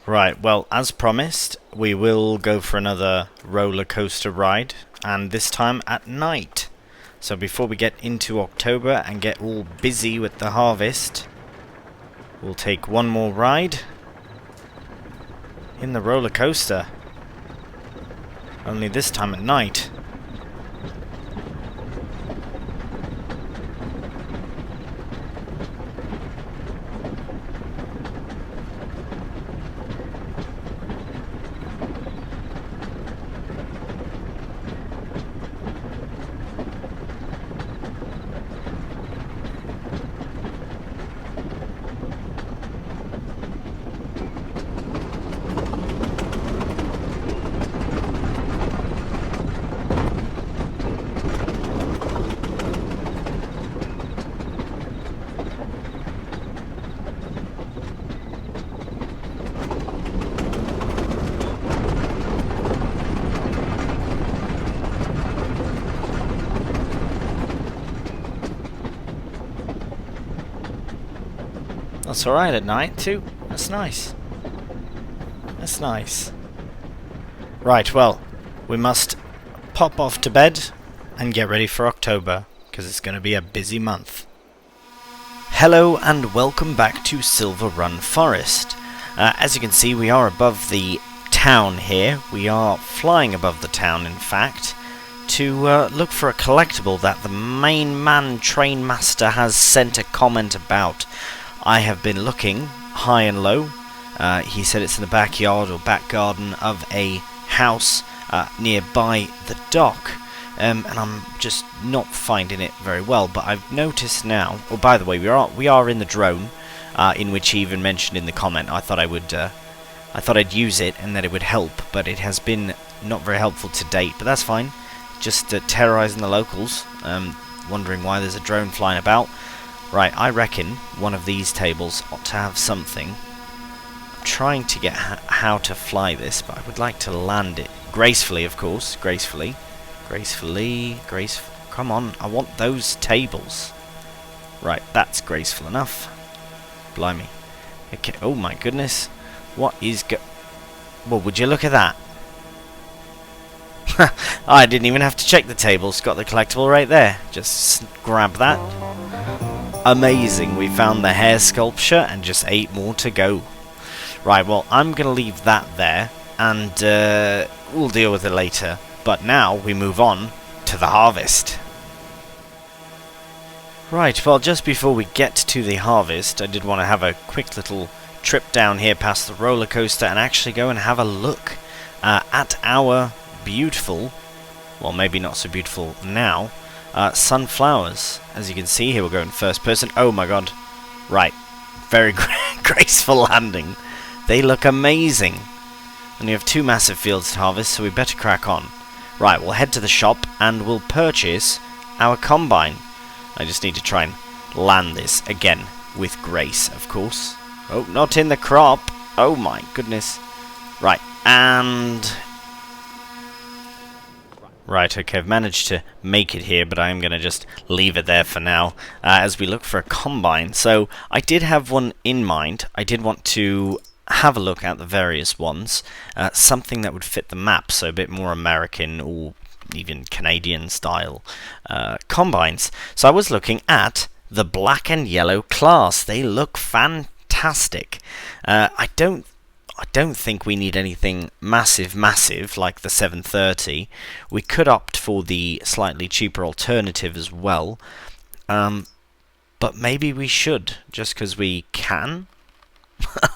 Right, well, as promised, we will go for another roller coaster ride, and this time at night. So before we get into October and get all busy with the harvest, we'll take one more ride in the roller coaster. Only this time at night. That's alright at night too. That's nice. That's nice. Right, well, we must pop off to bed and get ready for October, because it's going to be a busy month. Hello and welcome back to Silverrun Forest. As you can see, we are above the town here. We are flying above the town, in fact, to look for a collectible that the main man train master has sent a comment about. I have been looking high and low. He said it's in the backyard or back garden of a house nearby the dock, and I'm just not finding it very well. But I've noticed now. Oh, by the way, we are in the drone, in which he even mentioned in the comment. I thought I'd use it and that it would help, but it has been not very helpful to date. But that's fine. Just terrorizing the locals, wondering why there's a drone flying about. Right, I reckon one of these tables ought to have something. I'm trying to get how to fly this, but I would like to land it gracefully, of course. Gracefully. Come on, I want those tables. Right, that's graceful enough. Blimey. Okay, oh my goodness. What is well, would you look at that? I didn't even have to check the tables. Got the collectible right there. Just grab that. Amazing, we found the hair sculpture and just 8 more to go. Right, well, I'm going to leave that there and we'll deal with it later. But now we move on to the harvest. Right, well, just before we get to the harvest, I did want to have a quick little trip down here past the roller coaster and actually go and have a look at our beautiful, well, maybe not so beautiful now, sunflowers. As you can see here, we're going first person. Oh my god. Right. Very graceful landing. They look amazing. And we have 2 massive fields to harvest, so we better crack on. Right, we'll head to the shop and we'll purchase our combine. I just need to try and land this again with grace, of course. Oh, not in the crop. Oh my goodness. Right, and right, okay, I've managed to make it here, but I'm going to just leave it there for now as we look for a combine. So I did have one in mind. I did want to have a look at the various ones, something that would fit the map, so a bit more American or even Canadian style combines. So I was looking at the black and yellow class. They look fantastic. I don't think we need anything massive like the 730. We could opt for the slightly cheaper alternative as well, but maybe we should, just because we can.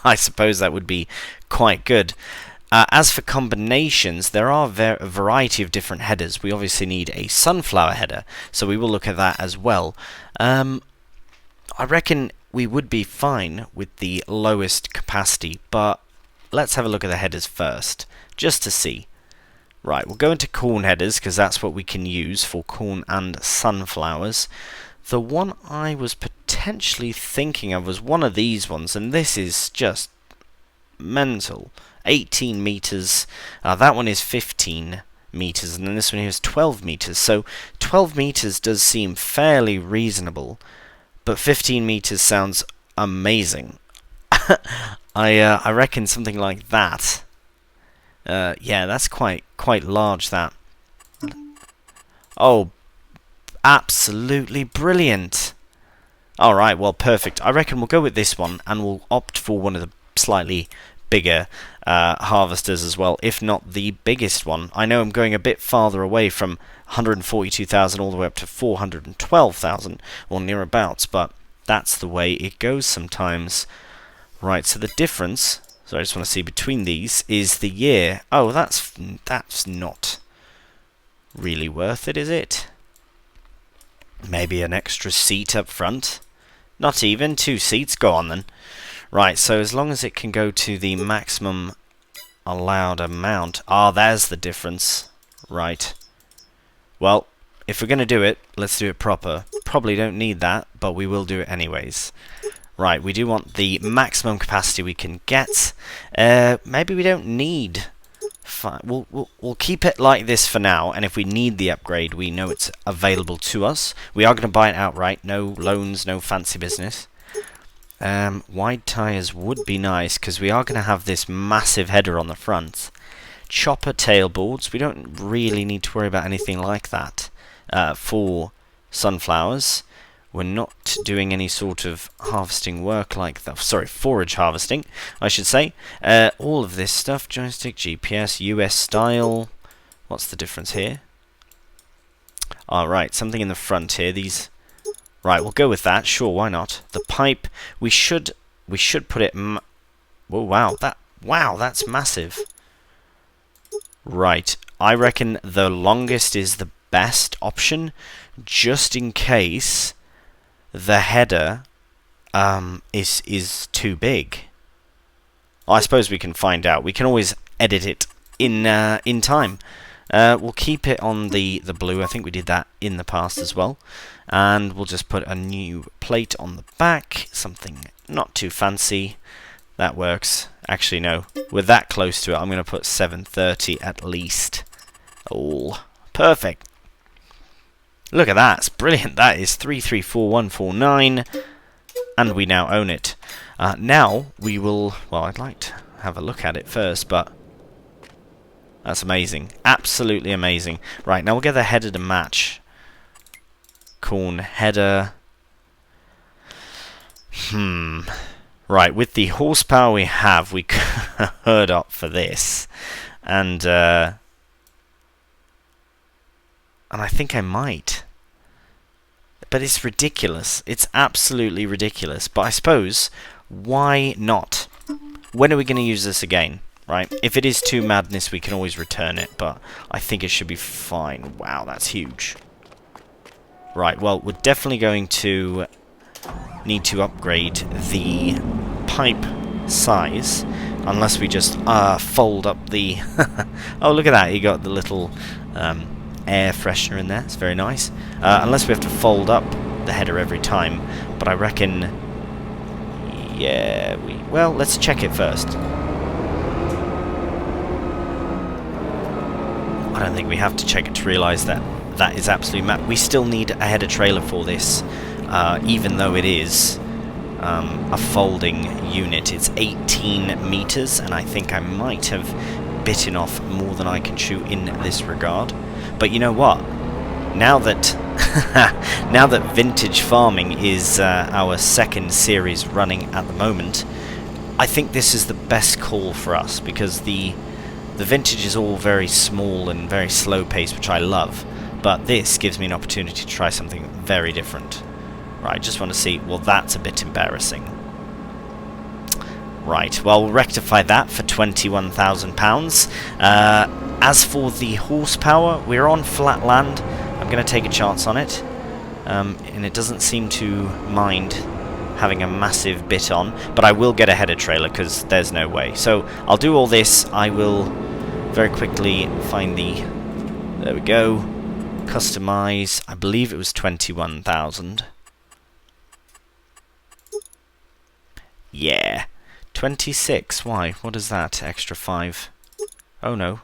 I suppose that would be quite good. As for combinations, there are a variety of different headers. We obviously need a sunflower header, so we will look at that as well. I reckon we would be fine with the lowest capacity, but let's have a look at the headers first, just to see. Right, we'll go into corn headers, because that's what we can use for corn and sunflowers. The one I was potentially thinking of was one of these ones, and this is just mental. 18 meters. That one is 15 meters, and then this one here is 12 meters. So 12 meters does seem fairly reasonable, but 15 meters sounds amazing. I reckon something like that. Yeah, that's quite large. That. Oh, absolutely brilliant. All right, well, perfect. I reckon we'll go with this one, and we'll opt for one of the slightly bigger harvesters as well, if not the biggest one. I know I'm going a bit farther away from 142,000 all the way up to 412,000 or nearabouts, but that's the way it goes sometimes. Right, so the difference, so I just want to see between these, is the year. Oh, that's not really worth it, is it? Maybe an extra seat up front? Not even 2 seats. Go on then. Right, so as long as it can go to the maximum allowed amount. Ah, there's the difference. Right. Well, if we're going to do it, let's do it proper. Probably don't need that, but we will do it anyways. Right, we do want the maximum capacity we can get. Maybe we don't need... We'll keep it like this for now, and if we need the upgrade, we know it's available to us. We are going to buy it outright. No loans, no fancy business. Wide tyres would be nice, because we are going to have this massive header on the front. Chopper tailboards, we don't really need to worry about anything like that for sunflowers. We're not doing any sort of harvesting work like that. Sorry, forage harvesting, I should say. All of this stuff, joystick, GPS, US style. What's the difference here? Alright, something in the front here. These... Right, we'll go with that. Sure, why not? The pipe, we should put it... Oh, wow, that's massive. Right, I reckon the longest is the best option, just in case the header is too big. I suppose we can find out. We can always edit it in time. We'll keep it on the blue. I think we did that in the past as well. And we'll just put a new plate on the back. Something not too fancy. That works. Actually, no. We're that close to it. I'm going to put 730 at least. Oh, perfect. Look at that. It's brilliant. That is 334149. And we now own it. Now we will... Well, I'd like to have a look at it first, but... That's amazing. Absolutely amazing. Right, now we'll get the header to match. Corn header. Right, with the horsepower we have, we could opt for this. And I think I might. But it's ridiculous. It's absolutely ridiculous. But I suppose, why not? When are we going to use this again? Right? If it is too madness, we can always return it. But I think it should be fine. Wow, that's huge. Right, well, we're definitely going to need to upgrade the pipe size. Unless we just fold up the... Oh, look at that. You got the little... air freshener in there. It's very nice. Unless we have to fold up the header every time. But I reckon... Yeah, well, let's check it first. I don't think we have to check it to realise that that is absolutely mad. We still need a header trailer for this. Even though it is a folding unit. It's 18 meters, and I think I might have bitten off more than I can chew in this regard. But you know what? Now that now that vintage farming is our second series running at the moment, I think this is the best call for us, because the vintage is all very small and very slow paced, which I love. But this gives me an opportunity to try something very different. Right, I just want to see. Well, that's a bit embarrassing. Right, well, we'll rectify that for £21,000. As for the horsepower, we're on flat land. I'm going to take a chance on it. And it doesn't seem to mind having a massive bit on. But I will get a header trailer, because there's no way. So I'll do all this. I will very quickly find the... There we go. Customize. I believe it was 21,000. Yeah. 26. Why? What is that? Extra 5. Oh no.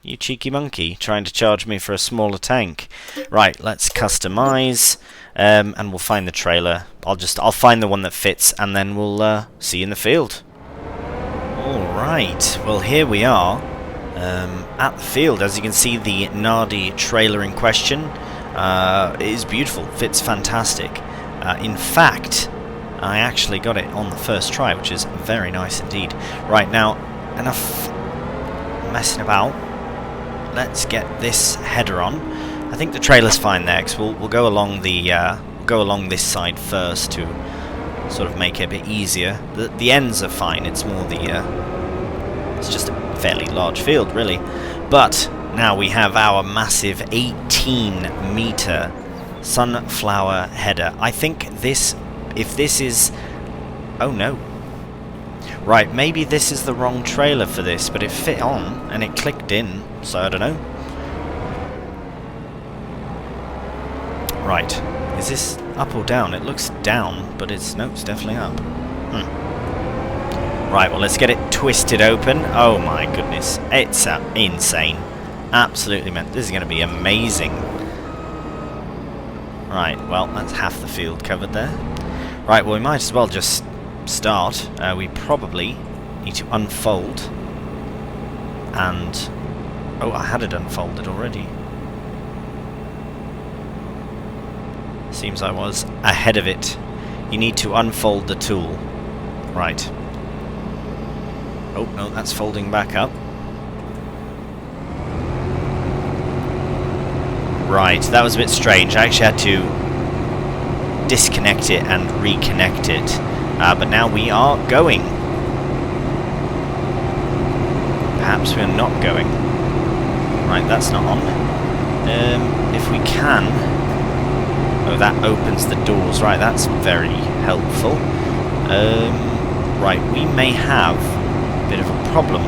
You cheeky monkey, trying to charge me for a smaller tank. Right, let's customize, and we'll find the trailer. I'll find the one that fits, and then we'll see you in the field. Alright, well here we are, at the field. As you can see, the Nardi trailer in question is beautiful, fits fantastic. In fact, I actually got it on the first try, which is very nice indeed. Right, now, enough messing about. Let's get this header on. I think the trailer's fine there, because we'll go along this side first to sort of make it a bit easier. The ends are fine. It's more it's just a fairly large field, really. But now we have our massive 18-meter sunflower header. I think if this is... Oh no. Right, maybe this is the wrong trailer for this, but it fit on and it clicked in, so I don't know. Right, is this up or down? It looks down, but it's definitely up. Right, well, let's get it twisted open. Oh my goodness, it's insane. Absolutely, man, this is going to be amazing. Right, well, that's half the field covered there. Right, well, we might as well just start. We probably need to unfold, and oh, I had it unfolded already. Seems I was ahead of it. You need to unfold the tool. Right. Oh no, that's folding back up. Right, that was a bit strange. I actually had to disconnect it and reconnect it. But now we are going. Perhaps we're not going. Right, that's not on. If we can... Oh, that opens the doors. Right, that's very helpful. Right, we may have a bit of a problem.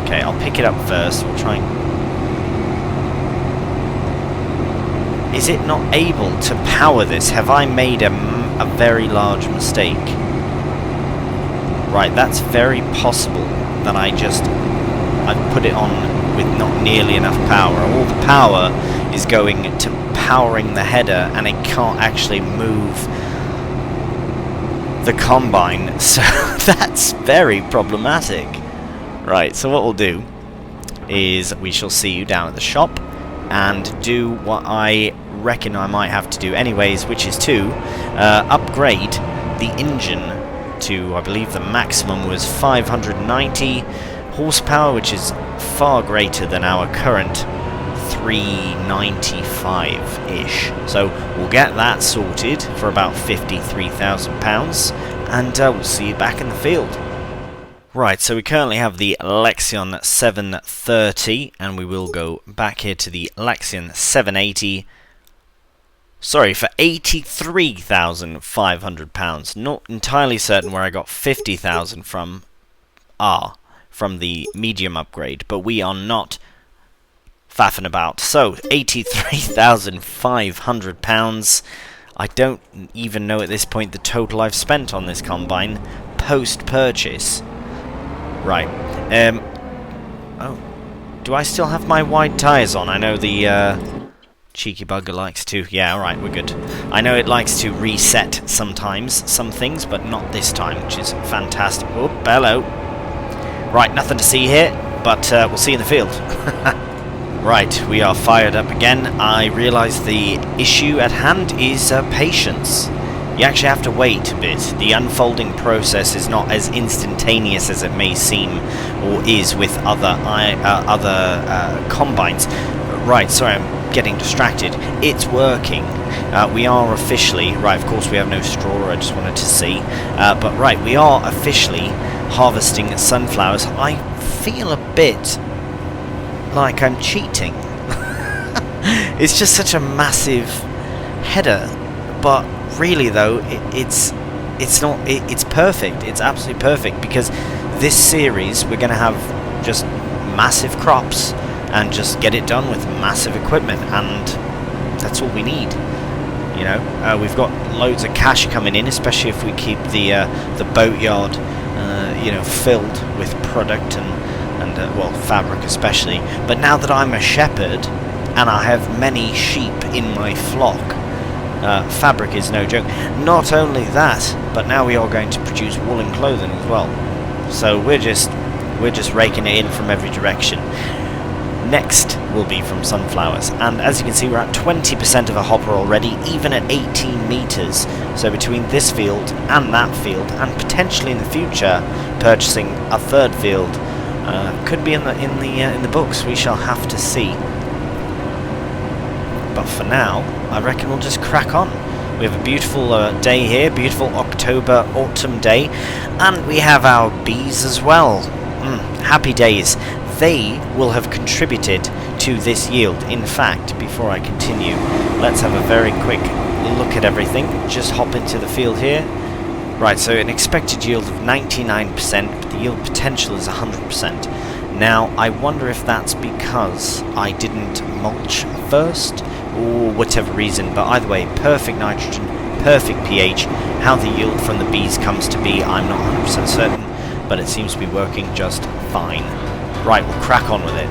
Okay, I'll pick it up first. We'll try and... Is it not able to power this? Have I made a very large mistake? Right, that's very possible that I've put it on with not nearly enough power. All the power is going to powering the header, and it can't actually move the combine, so that's very problematic. Right, so what we'll do is we shall see you down at the shop and do what I reckon I might have to do anyways, which is to upgrade the engine to, I believe the maximum was 590 horsepower, which is far greater than our current 395-ish. So we'll get that sorted for about £53,000, and we'll see you back in the field. Right, so we currently have the Lexion 730, and we will go back here to the Lexion 780. Sorry, for £83,500. Not entirely certain where I got 50,000 from. From the medium upgrade, but we are not faffing about. So, £83,500. I don't even know at this point the total I've spent on this combine post-purchase. Right. Oh. Do I still have my wide tyres on? I know the cheeky bugger likes to... Yeah, alright, we're good. I know it likes to reset sometimes, some things, but not this time, which is fantastic. Oh, hello. Right, nothing to see here, but we'll see you in the field. Right, we are fired up again. I realise the issue at hand is patience. You actually have to wait a bit. The unfolding process is not as instantaneous as it may seem, or is with other combines. Right, sorry, I'm getting distracted. It's working. We are officially... Right, of course we have no straw, I just wanted to see. But right, we are officially harvesting sunflowers. I feel a bit like I'm cheating. It's just such a massive header, but really though it's not. It's perfect. It's absolutely perfect, because this series we're going to have just massive crops and just get it done with massive equipment, and that's all we need. You know, we've got loads of cash coming in, especially if we keep the boatyard, you know, filled with product and and well, fabric especially. But now that I'm a shepherd and I have many sheep in my flock, fabric is no joke. Not only that, but now we are going to produce woolen clothing as well. So we're just raking it in from every direction. Next will be from sunflowers, and as you can see, we're at 20% of a hopper already, even at 18 meters. So between this field and that field, and potentially in the future purchasing a third field, could be in the books. We shall have to see. But for now, I reckon we'll just crack on. We have a beautiful day here, beautiful October autumn day, and we have our bees as well. Happy days. They will have contributed to this yield. In fact, before I continue, let's have a very quick look at everything. Just hop into the field here. Right, so an expected yield of 99%, but the yield potential is 100%. Now, I wonder if that's because I didn't mulch first, or whatever reason, but either way, perfect nitrogen, perfect pH. How the yield from the bees comes to be, I'm not 100% certain, but it seems to be working just fine. Right, we'll crack on with it.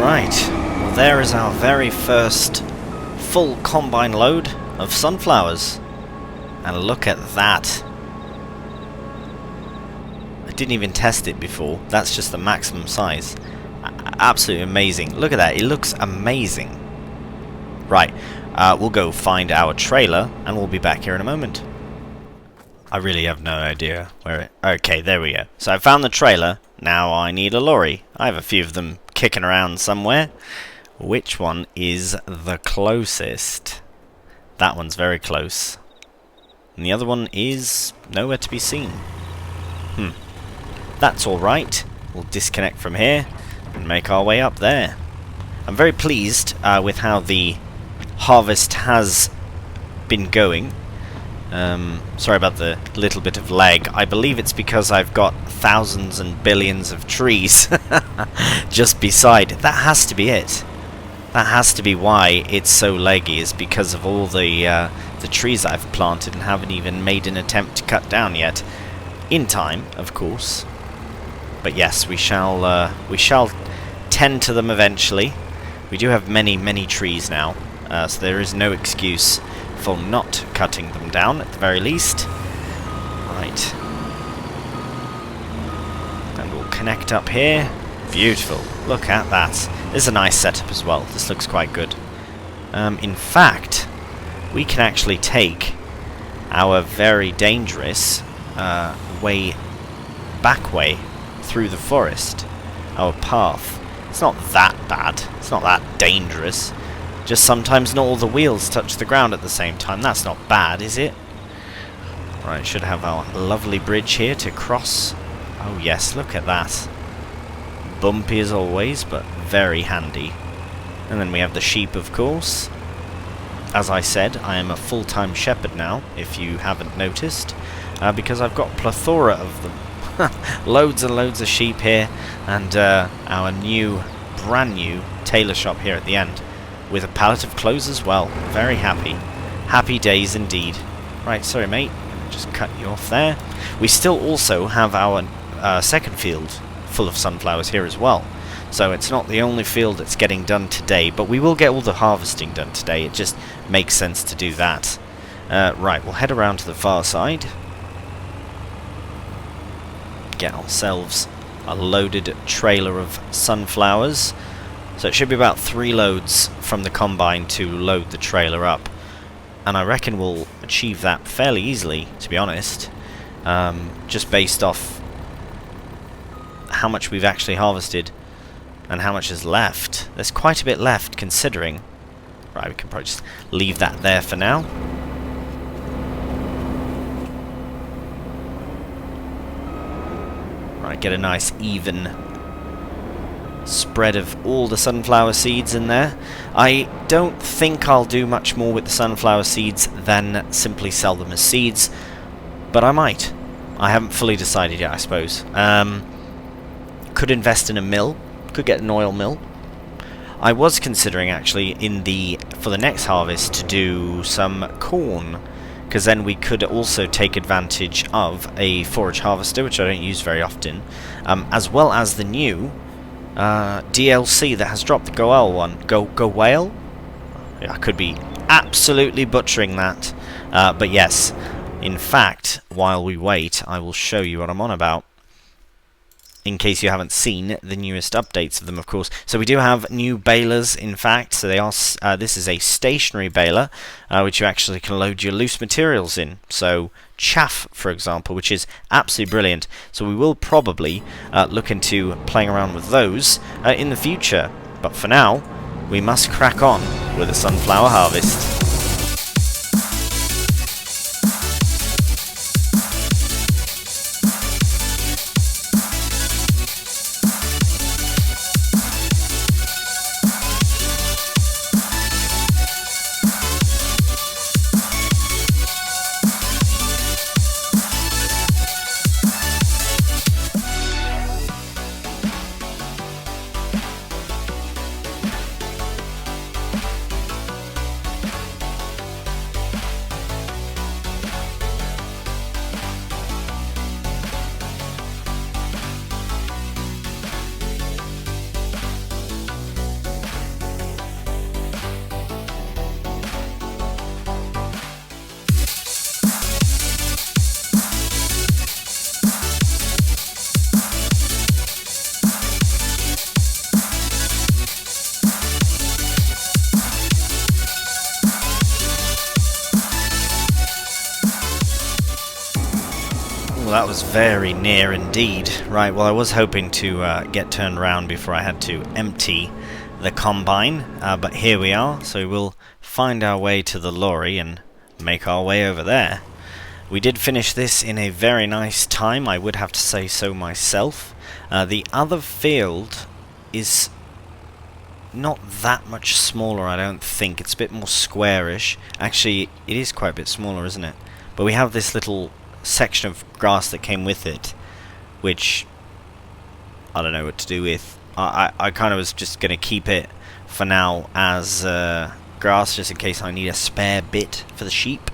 Right, well there is our very first full combine load of sunflowers. And look at that. I didn't even test it before. That's just the maximum size. Absolutely amazing. Look at that, it looks amazing. Right, we'll go find our trailer and we'll be back here in a moment. I really have no idea where it... Okay, there we go. So I found the trailer. Now I need a lorry. I have a few of them kicking around somewhere. Which one is the closest? That one's very close. And the other one is nowhere to be seen. That's alright. We'll disconnect from here and make our way up there. I'm very pleased with how the harvest has been going. Sorry about the little bit of lag. I believe it's because I've got thousands and billions of trees just beside. That has to be it. That has to be why it's so laggy, is because of all the trees I've planted and haven't even made an attempt to cut down yet. In time, of course. But yes, we shall tend to them eventually. We do have many, many trees now, so there is no excuse for not cutting them down, at the very least. Right. And we'll connect up here. Beautiful. Look at that. This is a nice setup as well. This looks quite good. In fact, we can actually take our very dangerous back way through the forest. Our path. It's not that bad. It's not that dangerous. Just sometimes not all the wheels touch the ground at the same time. That's not bad, is it? Right, should have our lovely bridge here to cross. Oh yes, look at that. Bumpy as always, but very handy. And then we have the sheep, of course. As I said, I am a full-time shepherd now, if you haven't noticed, because I've got a plethora of them. Loads and loads of sheep here, and our brand new tailor shop here at the end, with a pallet of clothes as well. Very happy. Happy days indeed. Right, sorry mate, just cut you off there. We still also have our second field full of sunflowers here as well. So it's not the only field that's getting done today, but we will get all the harvesting done today. It just makes sense to do that. Right, we'll head around to the far side. Get ourselves a loaded trailer of sunflowers. So it should be about 3 loads from the combine to load the trailer up. And I reckon we'll achieve that fairly easily, to be honest. Just based off how much we've actually harvested. And how much is left? There's quite a bit left, considering. Right, we can probably just leave that there for now. Right, get a nice even spread of all the sunflower seeds in there. I don't think I'll do much more with the sunflower seeds than simply sell them as seeds, but I might. I haven't fully decided yet, I suppose. Could invest in a mill, could get an oil mill. I was considering actually for the next harvest to do some corn, because then we could also take advantage of a forage harvester, which I don't use very often, as well as the new DLC that has dropped, the Goel one. Go whale? I could be absolutely butchering that, but yes. In fact, while we wait, I will show you what I'm on about, in case you haven't seen the newest updates of them, of course. So we do have new balers, in fact. So they are. This is a stationary baler, which you actually can load your loose materials in. So chaff, for example, which is absolutely brilliant. So we will probably look into playing around with those in the future. But for now, we must crack on with the sunflower harvest. Well, that was very near indeed. Right, well, I was hoping to get turned around before I had to empty the combine, but here we are, so we'll find our way to the lorry and make our way over there. We did finish this in a very nice time, I would have to say so myself. The other field is not that much smaller, I don't think. It's a bit more squarish. Actually, it is quite a bit smaller, isn't it? But we have this little section of grass that came with it, which I don't know what to do with. I kind of was just going to keep it for now as grass, just in case I need a spare bit for the sheep.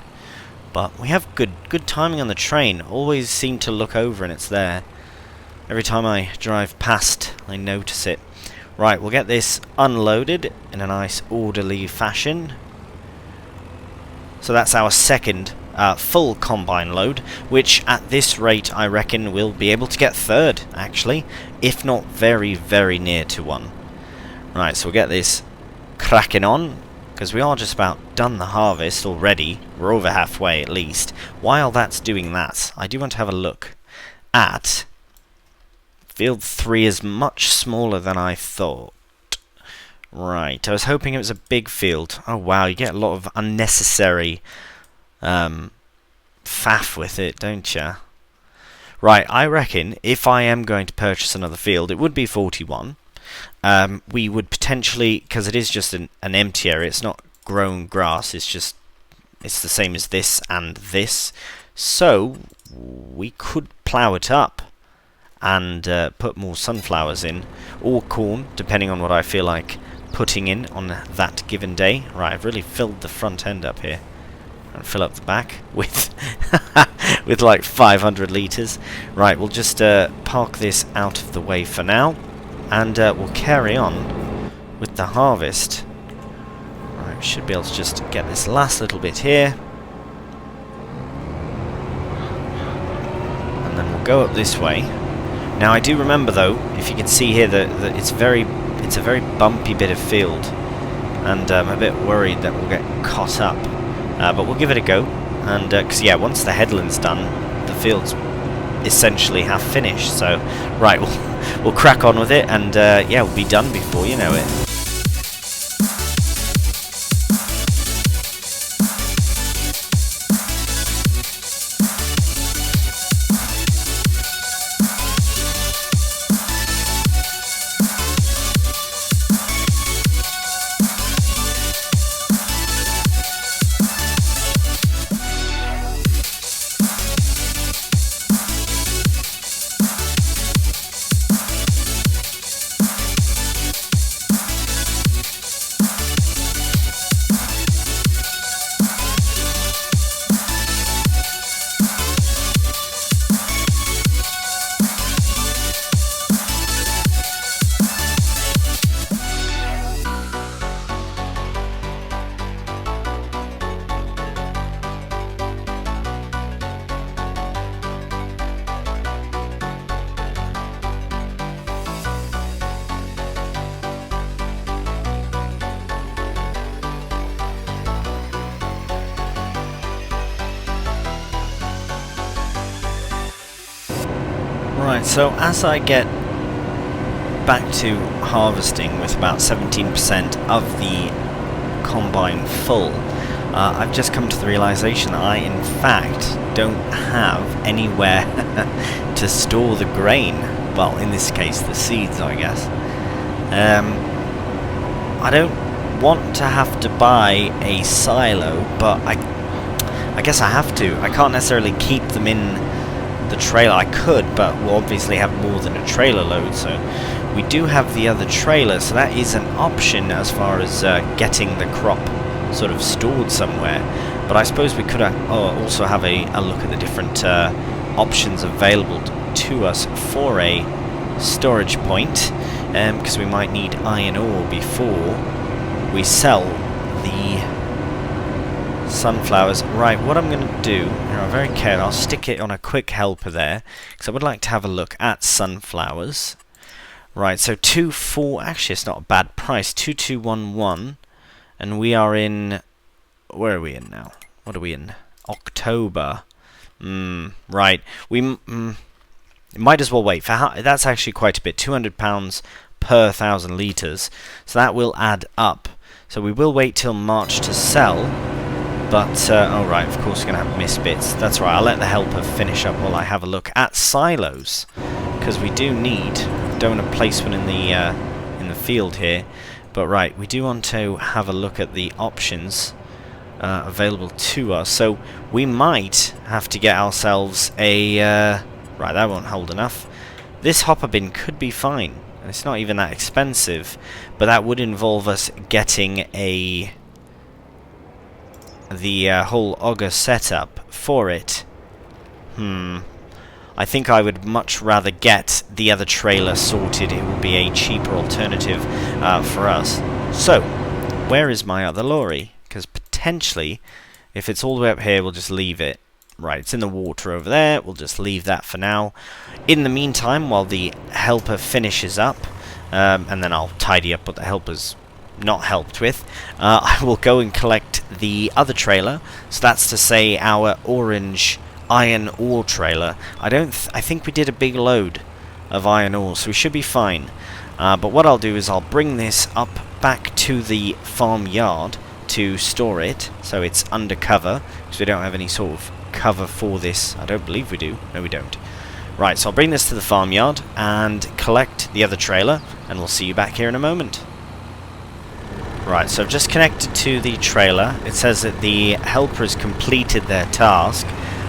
But we have good timing on the train. Always seem to look over and it's there. Every time I drive past, I notice it. Right, we'll get this unloaded in a nice orderly fashion. So that's our second full combine load, which at this rate I reckon we'll be able to get third, actually, if not very, very near to one. Right, so we'll get this cracking on, because we are just about done the harvest already. We're over halfway at least. While that's doing that, I do want to have a look at field 3. Is much smaller than I thought. Right, I was hoping it was a big field. Oh wow, you get a lot of unnecessary faff with it, don't you? Right, I reckon if I am going to purchase another field, it would be 41. We would potentially, because it is just an empty area, it's not grown grass, it's the same as this and this, so we could plough it up and put more sunflowers in, or corn, depending on what I feel like putting in on that given day. Right, I've really filled the front end up here. And fill up the back with with like 500 litres. Right, we'll just park this out of the way for now, and we'll carry on with the harvest. Right, should be able to just get this last little bit here, and then we'll go up this way. Now I do remember though, if you can see here, that it's a very bumpy bit of field, and I'm a bit worried that we'll get caught up. But we'll give it a go, and because yeah, once the headland's done, the field's essentially half finished. So, right, we'll crack on with it, and yeah, we'll be done before you know it. Right, so as I get back to harvesting with about 17% of the combine full, I've just come to the realization that I in fact don't have anywhere to store the grain. Well, in this case the seeds, I guess. I don't want to have to buy a silo, but I guess I have to. I can't necessarily keep them in the trailer. I could, but we'll obviously have more than a trailer load, so we do have the other trailer, so that is an option as far as getting the crop sort of stored somewhere. But I suppose we could also have a look at the different options available to us for a storage point, because we might need iron ore before we sell the sunflowers. Right, what I'm going to do, I'm very careful, I'll stick it on a quick helper there, because I would like to have a look at sunflowers. Right, so 2-4, actually it's not a bad price, 2211, and we are in, where are we in now? What are we in? October. Right, we might as well wait, that's actually quite a bit, £200 per 1,000 litres, so that will add up. So we will wait till March to sell. But, oh right, of course we're going to have missed bits. That's right, I'll let the helper finish up while I have a look at silos. Because we do need, don't want to place one in the field here. But right, we do want to have a look at the options available to us. So we might have to get ourselves a, right, that won't hold enough. This hopper bin could be fine. And it's not even that expensive. But that would involve us getting the whole auger setup for it. I think I would much rather get the other trailer sorted. It will be a cheaper alternative for us. So, where is my other lorry? Because potentially, if it's all the way up here, we'll just leave it. Right, it's in the water over there. We'll just leave that for now. In the meantime, while the helper finishes up, and then I'll tidy up what the helper's not helped with, I will go and collect the other trailer. So that's to say our orange iron ore trailer. I think we did a big load of iron ore, so we should be fine. But what I'll do is I'll bring this up back to the farmyard to store it, so it's undercover, because we don't have any sort of cover for this. I don't believe we do. No, we don't. Right, so I'll bring this to the farmyard and collect the other trailer, and we'll see you back here in a moment. Right, so I've just connected to the trailer. It says that the helper has completed their task,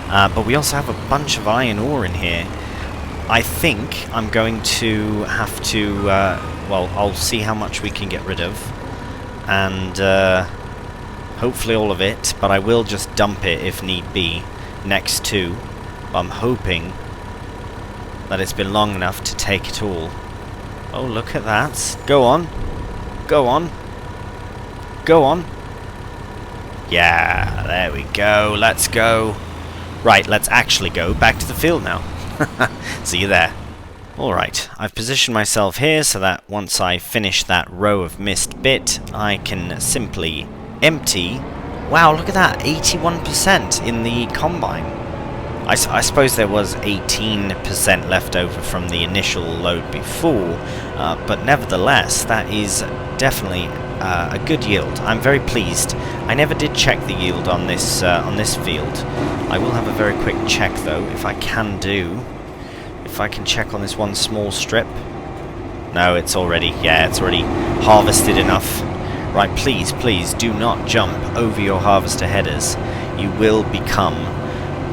but we also have a bunch of iron ore in here. I think I'm going to have to, well, I'll see how much we can get rid of, and hopefully all of it, but I will just dump it if need be next to. I'm hoping that it's been long enough to take it all. Oh, look at that. Go on. Go on. Go on. Yeah, there we go. Let's go. Right, let's actually go back to the field now. See you there. Alright, I've positioned myself here so that once I finish that row of missed bit, I can simply empty. Wow, look at that, 81% in the combine. I suppose there was 18% left over from the initial load before, but nevertheless, that is definitely a good yield. I'm very pleased. I never did check the yield on this field. I will have a very quick check though, if I can check on this one small strip. No, it's already harvested enough. Right, please do not jump over your harvester headers. You will become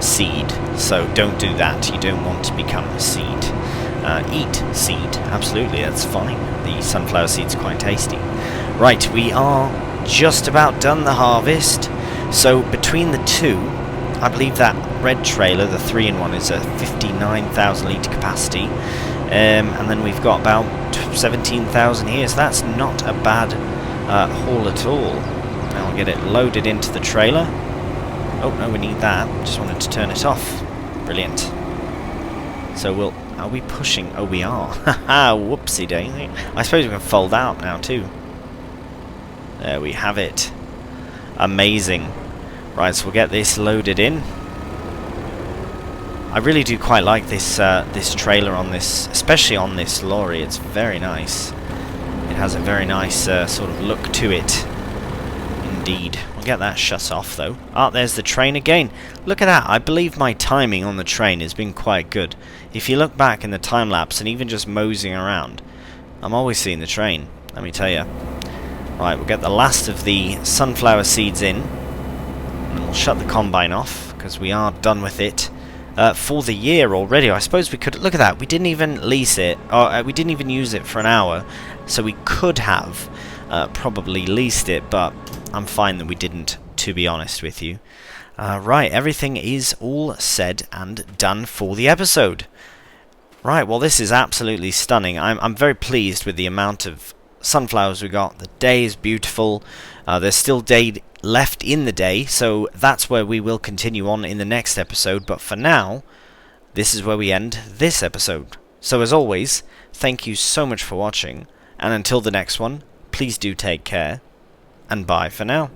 seed, so don't do that. You don't want to become seed. Eat seed, absolutely, that's fine. The sunflower seed's quite tasty. Right, we are just about done the harvest. So between the two, I believe that red trailer, the 3-in-1, is a 59,000 litre capacity. And then we've got about 17,000 here, so that's not a bad haul at all. Now we'll get it loaded into the trailer. Oh, no, we need that. Just wanted to turn it off. Brilliant. So are we pushing? Oh, we are. Haha, whoopsie daisy. I suppose we can fold out now too. There we have it. Amazing. Right, so we'll get this loaded in. I really do quite like this this trailer on this, especially on this lorry. It's very nice. It has a very nice sort of look to it. Indeed. We'll get that shut off though. Ah, there's the train again. Look at that. I believe my timing on the train has been quite good. If you look back in the time lapse and even just moseying around, I'm always seeing the train, let me tell you. Right, we'll get the last of the sunflower seeds in. And we'll shut the combine off, because we are done with it. For the year already. I suppose we could... Look at that. We didn't even lease it. Or we didn't even use it for an hour. So we could have probably leased it, but I'm fine that we didn't, to be honest with you. Right, everything is all said and done for the episode. Right, well this is absolutely stunning. I'm very pleased with the amount of sunflowers we got. The day is beautiful. There's still day left in the day, so that's where we will continue on in the next episode. But for now, this is where we end this episode. So as always, thank you so much for watching, and until the next one, please do take care, and bye for now.